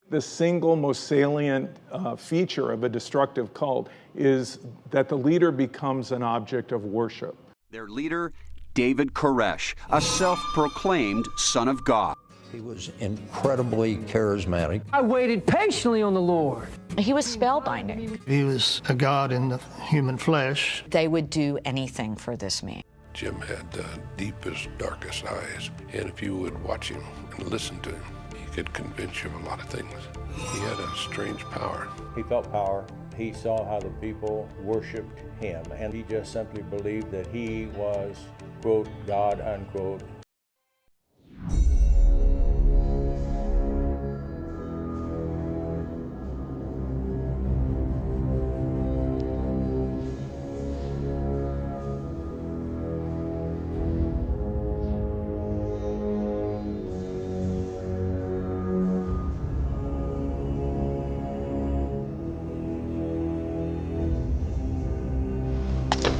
The single most salient feature of a destructive cult is that the leader becomes an object of worship. Their leader, David Koresh, a self-proclaimed son of God. He was incredibly charismatic. I waited patiently on the Lord. He was spellbinding. He was a god in the human flesh. They would do anything for this man. Jim had the deepest, darkest eyes, and if you would watch him and listen to him, he could convince you of a lot of things. He had a strange power. He felt power. He saw how the people worshiped him, and he just simply believed that he was, quote, God, unquote.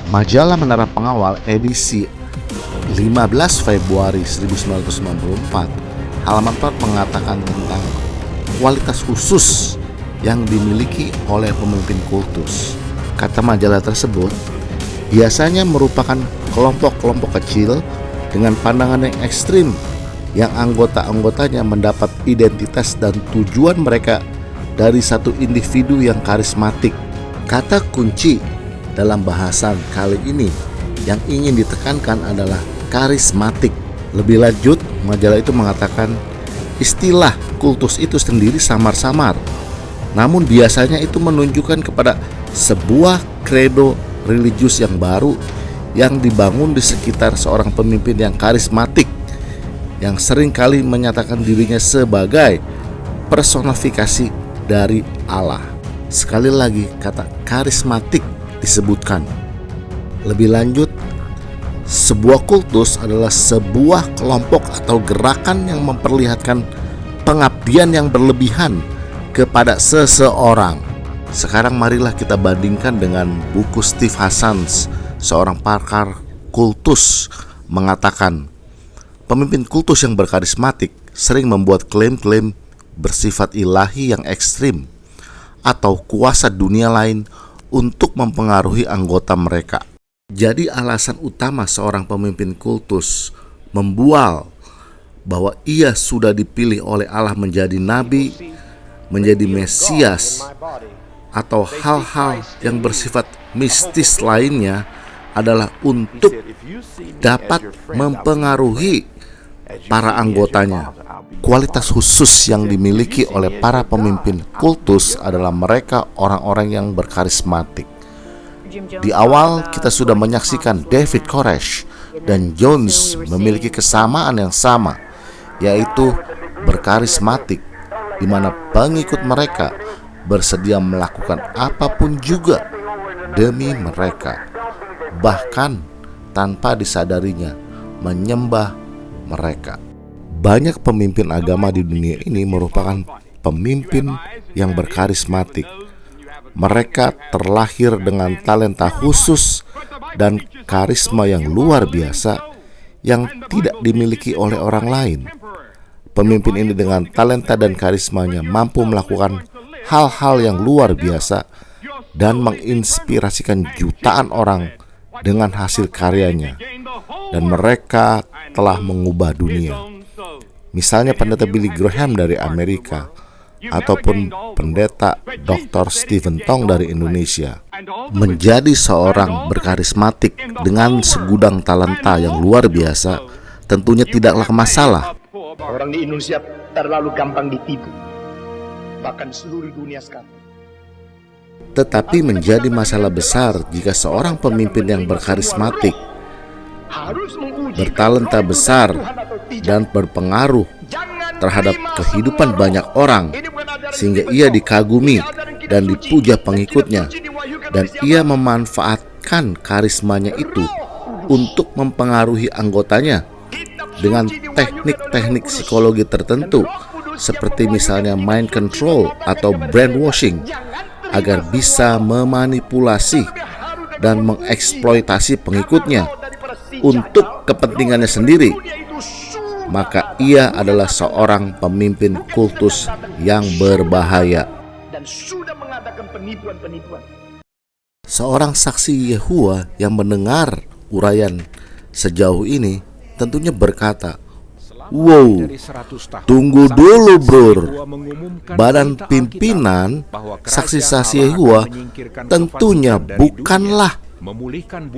Majalah Menara Pengawal edisi 15 Februari 1994 halaman 4 mengatakan tentang kualitas khusus yang dimiliki oleh pemimpin kultus. Kata majalah tersebut, biasanya merupakan kelompok-kelompok kecil dengan pandangan yang ekstrim yang anggota-anggotanya mendapat identitas dan tujuan mereka dari satu individu yang karismatik. Kata kunci dalam bahasan kali ini yang ingin ditekankan adalah karismatik. Lebih lanjut, majalah itu mengatakan istilah kultus itu sendiri samar-samar, namun biasanya itu menunjukkan kepada sebuah kredo religius yang baru yang dibangun di sekitar seorang pemimpin yang karismatik yang seringkali menyatakan dirinya sebagai personifikasi dari Allah. Sekali lagi, kata karismatik disebutkan. Lebih lanjut, sebuah kultus adalah sebuah kelompok atau gerakan yang memperlihatkan pengabdian yang berlebihan kepada seseorang. Sekarang marilah kita bandingkan dengan buku Steve Hassans, seorang pakar kultus, mengatakan pemimpin kultus yang berkarismatik sering membuat klaim-klaim bersifat ilahi yang ekstrim atau kuasa dunia lain untuk mempengaruhi anggota mereka. Jadi alasan utama seorang pemimpin kultus membual bahwa ia sudah dipilih oleh Allah menjadi nabi, menjadi Mesias, atau hal-hal yang bersifat mistis lainnya adalah untuk dapat mempengaruhi para anggotanya. Kualitas khusus yang dimiliki oleh para pemimpin kultus adalah mereka orang-orang yang berkarismatik. Di awal kita sudah menyaksikan David Koresh dan Jones memiliki kesamaan yang sama, yaitu berkarismatik, di mana pengikut mereka bersedia melakukan apapun juga demi mereka, bahkan tanpa disadarinya menyembah mereka. Banyak pemimpin agama di dunia ini merupakan pemimpin yang berkarismatik. Mereka terlahir dengan talenta khusus dan karisma yang luar biasa yang tidak dimiliki oleh orang lain. Pemimpin ini dengan talenta dan karismanya mampu melakukan hal-hal yang luar biasa dan menginspirasikan jutaan orang dengan hasil karyanya, dan mereka telah mengubah dunia. Misalnya pendeta Billy Graham dari Amerika, ataupun pendeta Dr. Stephen Tong dari Indonesia. Menjadi seorang berkarismatik dengan segudang talenta yang luar biasa tentunya tidaklah masalah. Orang di Indonesia terlalu gampang ditipu, bahkan seluruh dunia sekarang. Tetapi menjadi masalah besar jika seorang pemimpin yang berkarismatik, bertalenta besar, dan berpengaruh terhadap kehidupan banyak orang, sehingga ia dikagumi dan dipuja pengikutnya, dan ia memanfaatkan karismanya itu untuk mempengaruhi anggotanya dengan teknik-teknik psikologi tertentu, seperti misalnya mind control atau brainwashing, agar bisa memanipulasi dan mengeksploitasi pengikutnya untuk kepentingannya sendiri. maka ia adalah seorang pemimpin kultus yang berbahaya. Dan sudah mengadakan penipuan-penipuan. Seorang saksi Yehova yang mendengar uraian sejauh ini tentunya berkata, "Wow, tunggu dulu bro, badan pimpinan saksi-saksi Yehova tentunya bukanlah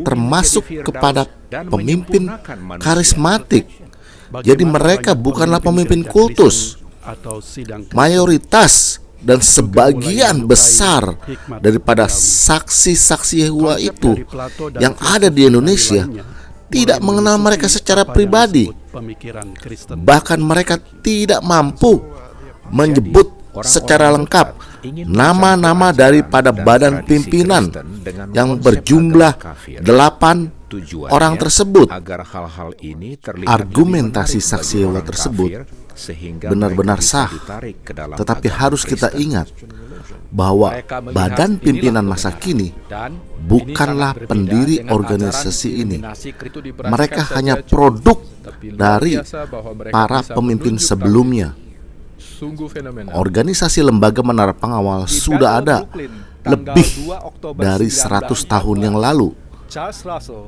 termasuk kepada pemimpin karismatik. Jadi mereka bukanlah pemimpin kultus. Mayoritas dan sebagian besar daripada saksi-saksi Yehova itu yang ada di Indonesia tidak mengenal mereka secara pribadi. Bahkan mereka tidak mampu menyebut secara lengkap nama-nama daripada badan pimpinan yang berjumlah 8 orang tersebut. Argumentasi saksi Yehova tersebut benar-benar sah, tetapi harus kita ingat bahwa badan pimpinan masa kini bukanlah pendiri organisasi ini. Mereka hanya produk dari para pemimpin sebelumnya. Organisasi lembaga menara pengawal sudah ada lebih dari 100 tahun yang lalu.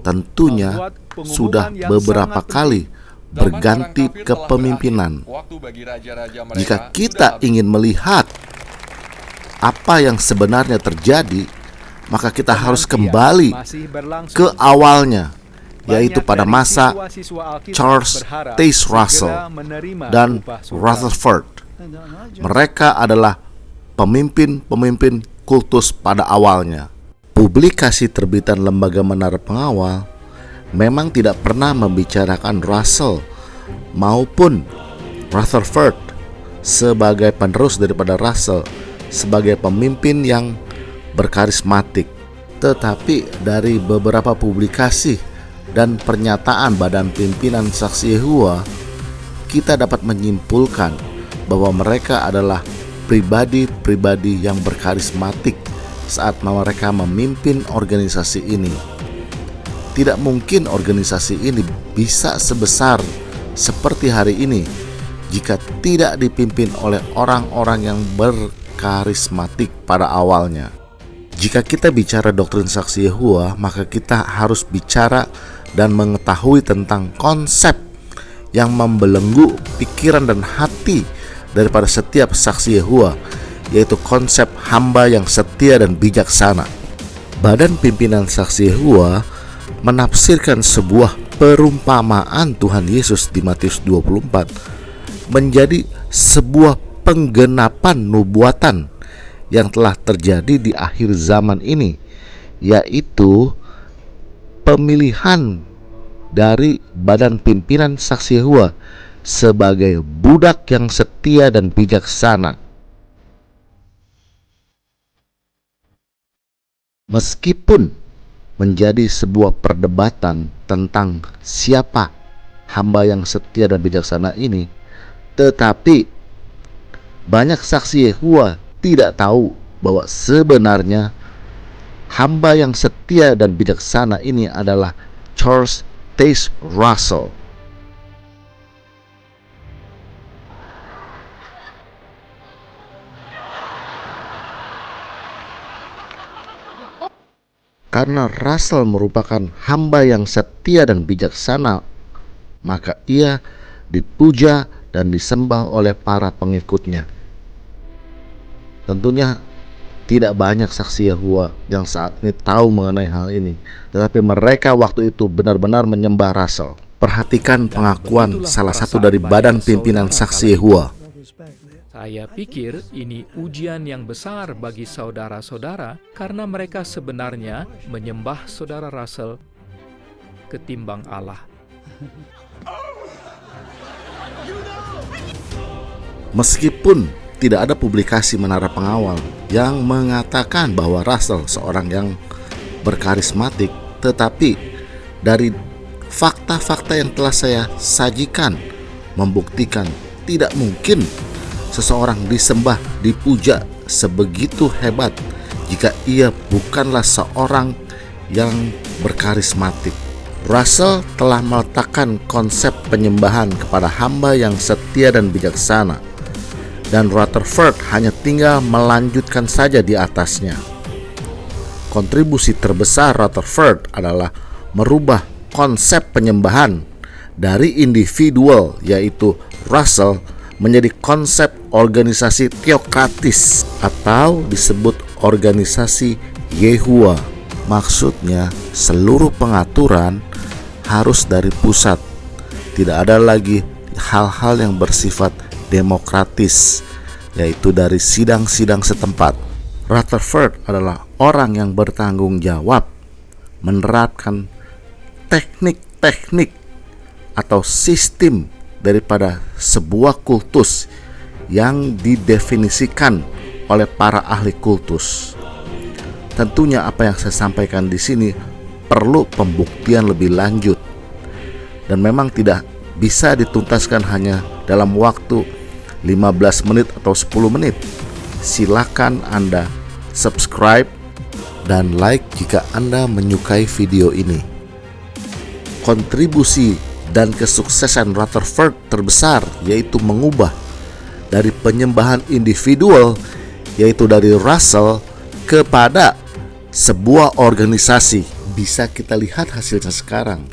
Tentunya sudah beberapa kali berganti kepemimpinan. Jika kita ingin melihat apa yang sebenarnya terjadi, maka kita harus kembali ke awalnya, yaitu pada masa Charles Taze Russell dan Rutherford. Mereka adalah pemimpin-pemimpin kultus pada awalnya. Publikasi terbitan lembaga menara pengawal memang tidak pernah membicarakan Russell maupun Rutherford sebagai penerus daripada Russell sebagai pemimpin yang berkarismatik. Tetapi dari beberapa publikasi dan pernyataan badan pimpinan saksi Yehova, kita dapat menyimpulkan bahwa mereka adalah pribadi-pribadi yang berkarismatik saat mereka memimpin organisasi ini. Tidak mungkin organisasi ini bisa sebesar seperti hari ini jika tidak dipimpin oleh orang-orang yang berkarismatik pada awalnya. Jika kita bicara doktrin saksi Yehova, maka kita harus bicara dan mengetahui tentang konsep yang membelenggu pikiran dan hati daripada setiap saksi Yehova, yaitu konsep hamba yang setia dan bijaksana. Badan pimpinan saksi Yehova menafsirkan sebuah perumpamaan Tuhan Yesus di Matius 24 menjadi sebuah penggenapan nubuatan yang telah terjadi di akhir zaman ini, yaitu pemilihan dari badan pimpinan saksi Yehova sebagai budak yang setia dan bijaksana. Meskipun menjadi sebuah perdebatan tentang siapa hamba yang setia dan bijaksana ini, tetapi banyak saksi Yehova tidak tahu bahwa sebenarnya hamba yang setia dan bijaksana ini adalah Charles Taze Russell. Karena Russell merupakan hamba yang setia dan bijaksana, maka ia dipuja dan disembah oleh para pengikutnya. Tentunya tidak banyak saksi Yehova yang saat ini tahu mengenai hal ini, tetapi mereka waktu itu benar-benar menyembah Russell. Perhatikan pengakuan salah satu dari badan pimpinan saksi Yehova. Saya pikir ini ujian yang besar bagi saudara-saudara karena mereka sebenarnya menyembah saudara Russell ketimbang Allah. Meskipun tidak ada publikasi menara pengawal yang mengatakan bahwa Russell seorang yang berkarismatik, tetapi dari fakta-fakta yang telah saya sajikan membuktikan tidak mungkin seseorang disembah, dipuja sebegitu hebat jika ia bukanlah seorang yang berkarismatik. Russell telah meletakkan konsep penyembahan kepada hamba yang setia dan bijaksana, dan Rutherford hanya tinggal melanjutkan saja di atasnya. Kontribusi terbesar Rutherford adalah merubah konsep penyembahan dari individual, yaitu Russell, menjadi konsep organisasi teokratis atau disebut organisasi Yehuwa. Maksudnya, seluruh pengaturan harus dari pusat. Tidak ada lagi hal-hal yang bersifat demokratis, yaitu dari sidang-sidang setempat. Rutherford adalah orang yang bertanggung jawab menerapkan teknik-teknik atau sistem daripada sebuah kultus yang didefinisikan oleh para ahli kultus. Tentunya apa yang saya sampaikan di sini perlu pembuktian lebih lanjut dan memang tidak bisa dituntaskan hanya dalam waktu 15 menit atau 10 menit. Silakan Anda subscribe dan like jika Anda menyukai video ini. Kontribusi dan kesuksesan Rutherford terbesar yaitu mengubah dari penyembahan individual, yaitu dari Russell, kepada sebuah organisasi. Bisa kita lihat hasilnya sekarang,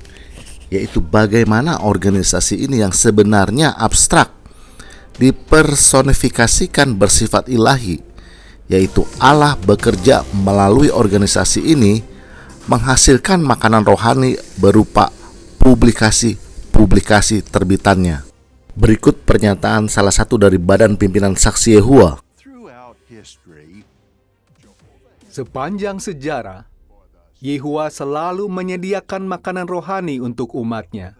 yaitu bagaimana organisasi ini yang sebenarnya abstrak dipersonifikasikan bersifat ilahi, yaitu Allah bekerja melalui organisasi ini menghasilkan makanan rohani berupa publikasi terbitannya. Berikut pernyataan salah satu dari Badan Pimpinan Saksi Yehuwa. Sepanjang sejarah, Yehuwa selalu menyediakan makanan rohani untuk umatnya.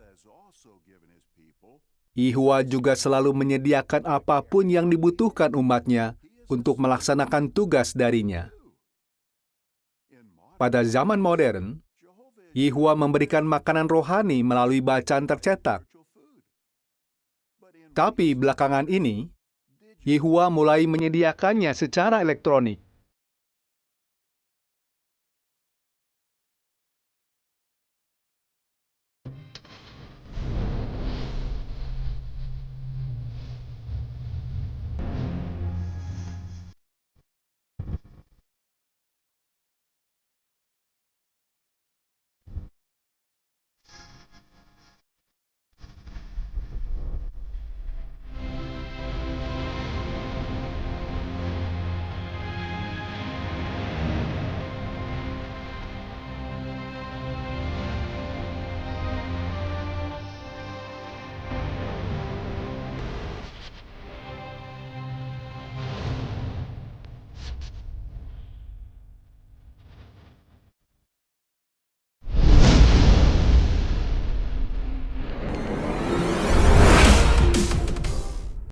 Yehuwa juga selalu menyediakan apapun yang dibutuhkan umatnya untuk melaksanakan tugas darinya. Pada zaman modern, Yehuwa memberikan makanan rohani melalui bacaan tercetak. Tapi belakangan ini, Yehuwa mulai menyediakannya secara elektronik.